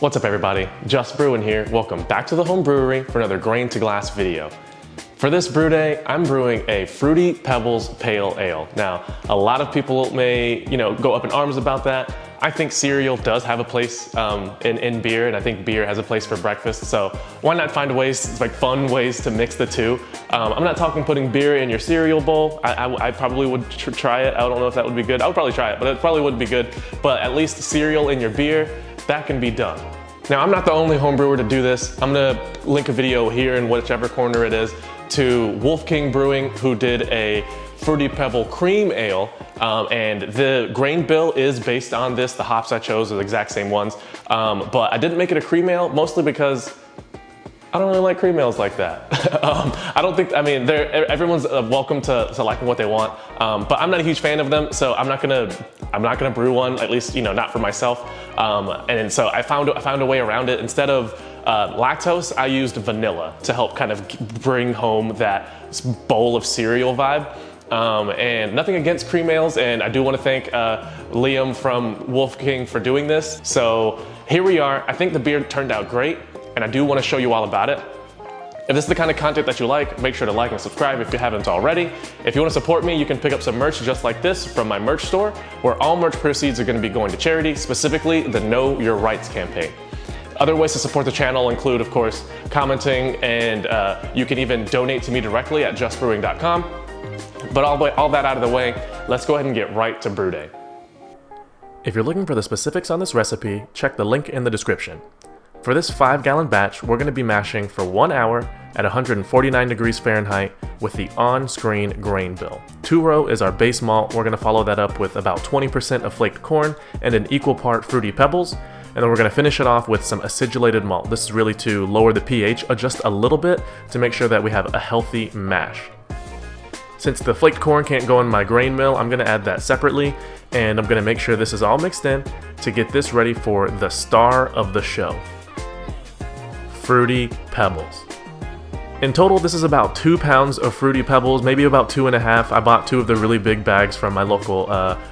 What's up everybody, Just Brewing here. Welcome back to the home brewery for another grain to glass video. For this brew day, I'm brewing a Fruity Pebbles Pale Ale. Now, a lot of people may, go up in arms about that. I think cereal does have a place in beer, and I think beer has a place for breakfast. So why not find ways, like fun ways to mix the two? I'm not talking putting beer in your cereal bowl. I probably would try it. I don't know if that would be good. I would probably try it, but it probably wouldn't be good. But at least cereal in your beer, that can be done. Now, I'm not the only home brewer to do this. I'm gonna link a video here in whichever corner it is to Wolf King Brewing, who did a Fruity Pebble Cream Ale, and the grain bill is based on this. The hops I chose are the exact same ones, but I didn't make it a cream ale, mostly because I don't really like cream ales like that. Everyone's welcome to liking what they want, but I'm not a huge fan of them, so I'm not gonna brew one, at least not for myself. And so I found a way around it. Instead of lactose, I used vanilla to help kind of bring home that bowl of cereal vibe. And nothing against cream ales, and I do want to thank Liam from Wolf King for doing this. So here we are. I think the beer turned out great, and I do want to show you all about it. If this is the kind of content that you like, make sure to like and subscribe if you haven't already. If you want to support me, you can pick up some merch just like this from my merch store, where all merch proceeds are going to be going to charity, specifically the Know Your Rights campaign. Other ways to support the channel include, of course, commenting, and you can even donate to me directly at justbrewing.com. But all that out of the way, let's go ahead and get right to brew day. If you're looking for the specifics on this recipe, check the link in the description. For this 5-gallon batch, we're going to be mashing for 1 hour at 149 degrees Fahrenheit with the on-screen grain bill. 2-row is our base malt. We're going to follow that up with about 20% of flaked corn and an equal part Fruity Pebbles. And then we're going to finish it off with some acidulated malt. This is really to lower the pH just a little bit to make sure that we have a healthy mash. Since the flaked corn can't go in my grain mill, I'm going to add that separately, and I'm going to make sure this is all mixed in to get this ready for the star of the show, Fruity Pebbles. In total, this is about 2 pounds of Fruity Pebbles, maybe about 2.5. I bought 2 of the really big bags from my local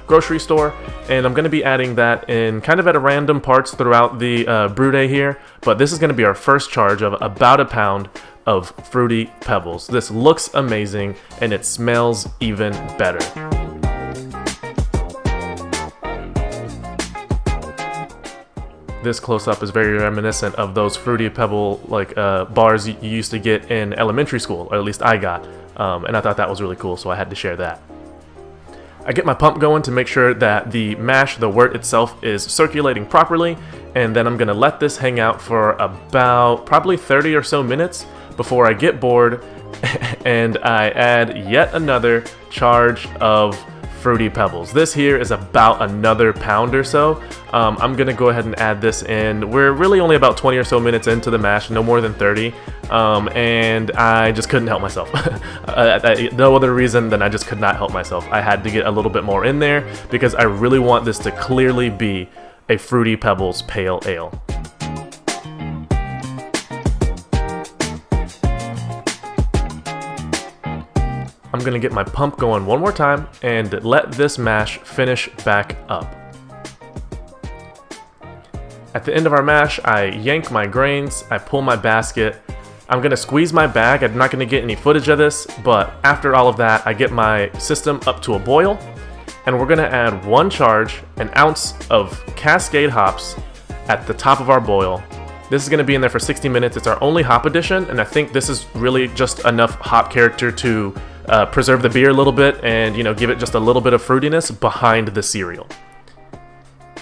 grocery store, and I'm going to be adding that in kind of at random parts throughout the brew day here, but this is going to be our first charge of about 1 pound of Fruity Pebbles. This looks amazing, and it smells even better. This close-up is very reminiscent of those Fruity Pebble bars you used to get in elementary school, or at least I got, and I thought that was really cool, so I had to share that. I get my pump going to make sure that the mash, the wort itself, is circulating properly, and then I'm going to let this hang out for about probably 30 or so minutes before I get bored and I add yet another charge of Fruity Pebbles. This here is about another pound or so. I'm gonna go ahead and add this in. We're really only about 20 or so minutes into the mash, no more than 30, and I just couldn't help myself. No other reason than I just could not help myself. I had to get a little bit more in there because I really want this to clearly be a Fruity Pebbles Pale Ale. I'm going to get my pump going one more time and let this mash finish back up. At the end of our mash, I yank my grains, I pull my basket. I'm going to squeeze my bag. I'm not going to get any footage of this, but after all of that, I get my system up to a boil, and we're going to add 1 charge, 1 ounce of Cascade hops at the top of our boil. This is going to be in there for 60 minutes. It's our only hop addition, and I think this is really just enough hop character to preserve the beer a little bit and give it just a little bit of fruitiness behind the cereal.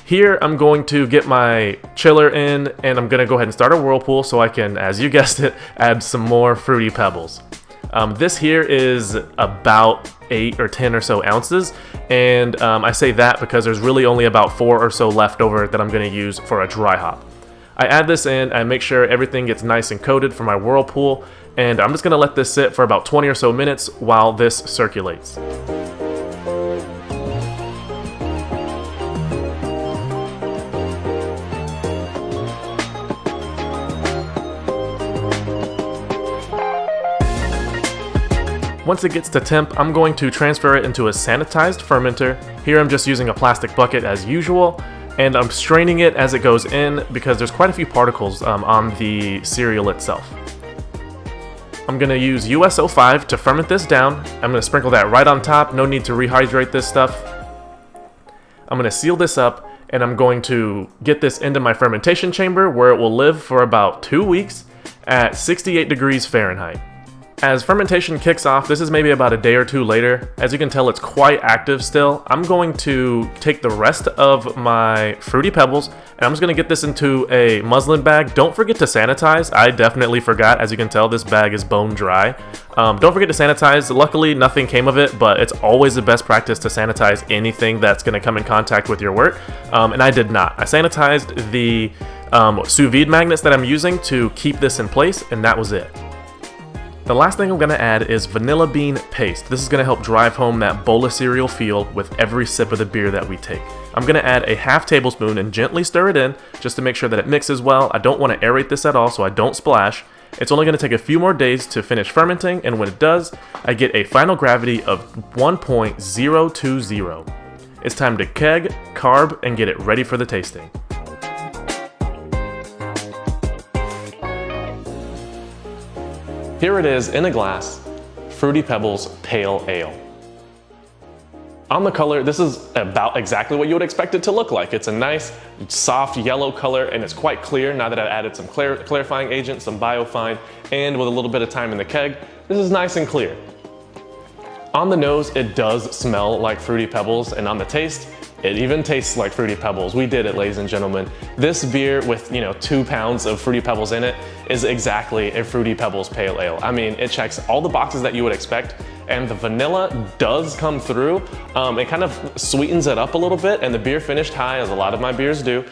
Here I'm going to get my chiller in, and I'm going to go ahead and start a whirlpool so I can, as you guessed it, add some more Fruity Pebbles. This here is about 8 or 10 or so ounces, and I say that because there's really only about 4 or so left over that I'm going to use for a dry hop. I add this in, I make sure everything gets nice and coated for my whirlpool, and I'm just going to let this sit for about 20 or so minutes while this circulates. Once it gets to temp, I'm going to transfer it into a sanitized fermenter. Here I'm just using a plastic bucket as usual, and I'm straining it as it goes in because there's quite a few particles on the cereal itself. I'm gonna use US-05 to ferment this down. I'm gonna sprinkle that right on top, no need to rehydrate this stuff. I'm gonna seal this up, and I'm going to get this into my fermentation chamber where it will live for about 2 weeks at 68 degrees Fahrenheit. As fermentation kicks off, this is maybe about a day or two later. As you can tell, it's quite active still. I'm going to take the rest of my Fruity Pebbles, and I'm just gonna get this into a muslin bag. Don't forget to sanitize. I definitely forgot. As you can tell, this bag is bone dry. Don't forget to sanitize. Luckily, nothing came of it, but it's always the best practice to sanitize anything that's gonna come in contact with your work, and I did not. I sanitized the sous vide magnets that I'm using to keep this in place, and that was it. The last thing I'm going to add is vanilla bean paste. This is going to help drive home that bowl of cereal feel with every sip of the beer that we take. I'm going to add a half tablespoon and gently stir it in just to make sure that it mixes well. I don't want to aerate this at all so I don't splash. It's only going to take a few more days to finish fermenting, and when it does, I get a final gravity of 1.020. It's time to keg, carb, and get it ready for the tasting. Here it is in a glass, Fruity Pebbles Pale Ale. On the color, this is about exactly what you would expect it to look like. It's a nice, soft yellow color, and it's quite clear now that I've added some clarifying agent, some biofine, and with a little bit of time in the keg, this is nice and clear. On the nose, it does smell like Fruity Pebbles, and on the taste, it even tastes like Fruity Pebbles. We did it, ladies and gentlemen. This beer with, 2 pounds of Fruity Pebbles in it is exactly a Fruity Pebbles Pale Ale. I mean, it checks all the boxes that you would expect, and the vanilla does come through. It kind of sweetens it up a little bit, and the beer finished high, as a lot of my beers do.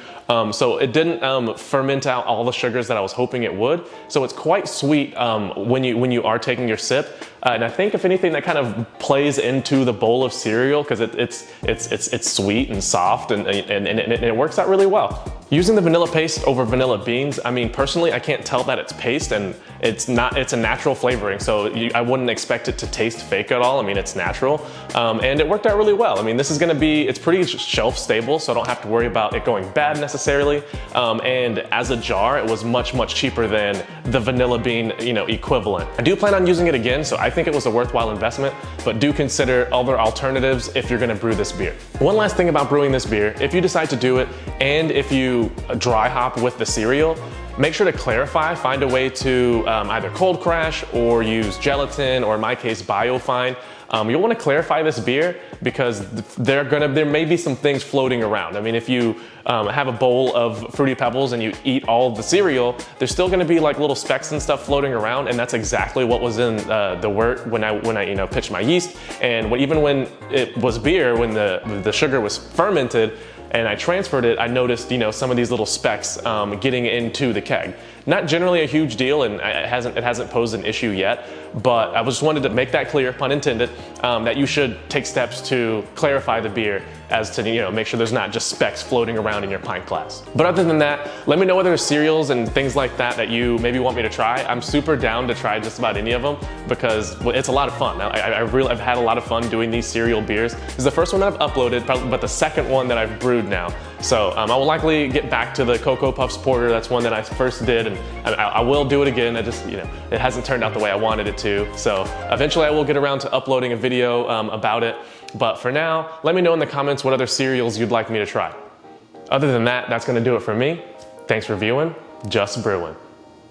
So it didn't ferment out all the sugars that I was hoping it would. So it's quite sweet when you are taking your sip. And I think if anything, that kind of plays into the bowl of cereal because it's sweet and soft and it works out really well. Using the vanilla paste over vanilla beans, I mean, personally, I can't tell that it's paste, and it's a natural flavoring, so I wouldn't expect it to taste fake at all. I mean, it's natural, and it worked out really well. I mean, this is gonna be, it's pretty shelf stable, so I don't have to worry about it going bad necessarily, and as a jar, it was much, much cheaper than the vanilla bean, equivalent. I do plan on using it again, so I think it was a worthwhile investment, but do consider other alternatives if you're gonna brew this beer. One last thing about brewing this beer, if you decide to do it, and if you dry hop with the cereal, make sure to clarify, find a way to either cold crash or use gelatin, or in my case, biofine. You'll want to clarify this beer because there may be some things floating around. I mean, if you have a bowl of Fruity Pebbles and you eat all of the cereal, there's still going to be like little specks and stuff floating around, and that's exactly what was in the wort when I pitched my yeast. And even when it was beer, when the sugar was fermented, and I transferred it, I noticed, some of these little specks getting into the keg. Not generally a huge deal, and it hasn't posed an issue yet, but I just wanted to make that clear, pun intended, that you should take steps to clarify the beer as to, make sure there's not just specks floating around in your pint glass. But other than that, let me know whether there's cereals and things like that you maybe want me to try. I'm super down to try just about any of them because it's a lot of fun. I've had a lot of fun doing these cereal beers. This is the first one that I've uploaded, but the second one that I've brewed now. So I will likely get back to the Cocoa Puffs Porter. That's one that I first did, and I will do it again. It hasn't turned out the way I wanted it to. So eventually I will get around to uploading a video about it. But for now, let me know in the comments what other cereals you'd like me to try. Other than that, that's gonna do it for me. Thanks for viewing, Just Brewing.